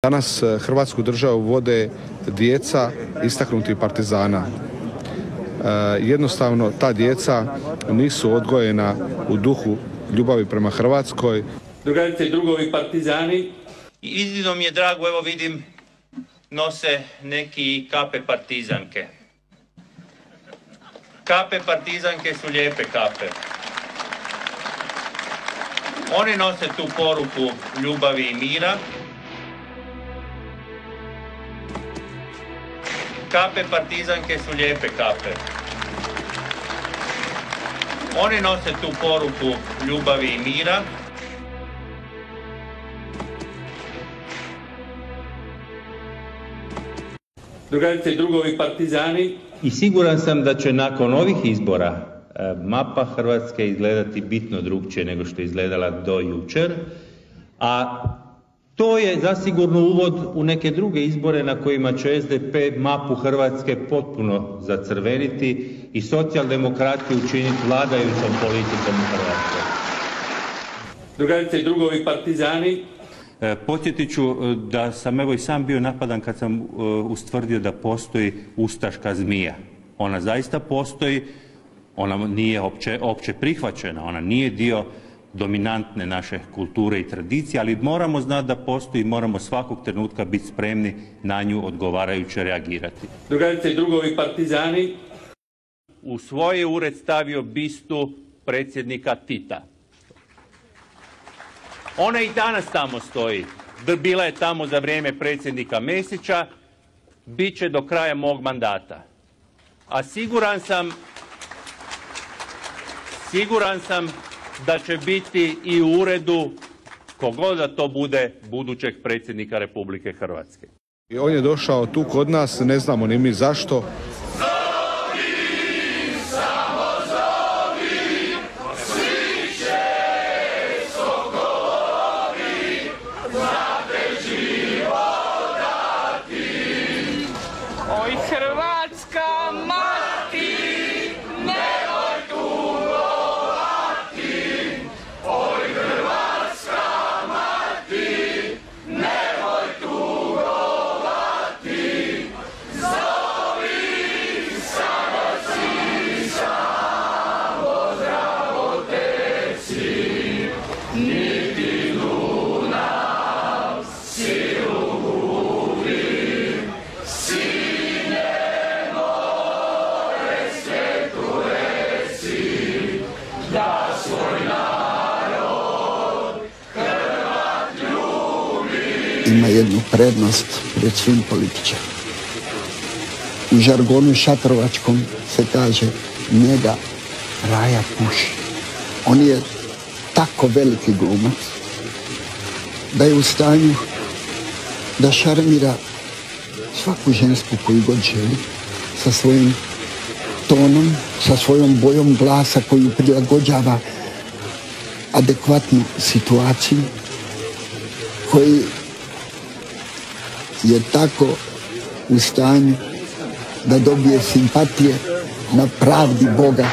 Danas Hrvatsku državu vode djeca istaknutih partizana. Jednostavno ta djeca nisu odgojena u duhu ljubavi prema Hrvatskoj. Drugarice i drugovi partizani. Iznimno mi je drago, evo vidim, nose neki kape partizanke. Kape partizanke su lijepe kape. Oni nose tu poruku ljubavi i mira. Kape partizanke su lijepe kape. Oni nose tu poruku ljubavi i mira. Drugarice i drugovi partizani. I siguran sam da će nakon ovih izbora mapa Hrvatske izgledati bitno drukčije nego što je izgledala do jučer, a to je zasigurno uvod u neke druge izbore na kojima će SDP mapu Hrvatske potpuno zacrveniti i socijaldemokratiju učiniti vladajućom politikom u Hrvatskoj. Drugarice i drugovi partizani. Podsjetit ću da sam evo i sam bio napadan kad sam ustvrdio da postoji ustaška zmija. Ona zaista postoji, ona nije opće prihvaćena, ona nije dio dominantne naše kulture i tradicije, ali moramo znati da postoji i moramo svakog trenutka biti spremni na nju odgovarajuće reagirati. Drugarice i drugovi partizani. U svoj ured stavio bistu predsjednika Tita. Ona i danas tamo stoji. Bila je tamo za vrijeme predsjednika Mesića, bit će do kraja mog mandata. A siguran sam da će biti i u uredu, kogod da to bude, budućeg predsjednika Republike Hrvatske. I on je došao tu kod nas, ne znamo ni mi zašto. Oj Hrvatska mati, nemoj tugovati. Oj Hrvatska mati, nemoj tugovati. Zovi samo si, samo zdravo teci, niti luna silu gubi. Da svoj narod Hrvat ljubi. Ima jednu prednost pred svim političarima. U žargonu šatrovačkom se kaže njega raja puši. On je tako veliki glumac da je u stanju da šarmira svaku žensku koju god želi sa svojim tonom, sa svojom bojom glasa koju prilagođava adekvatnu situaciju, koji je tako u stanju da dobije simpatije na pravdi Boga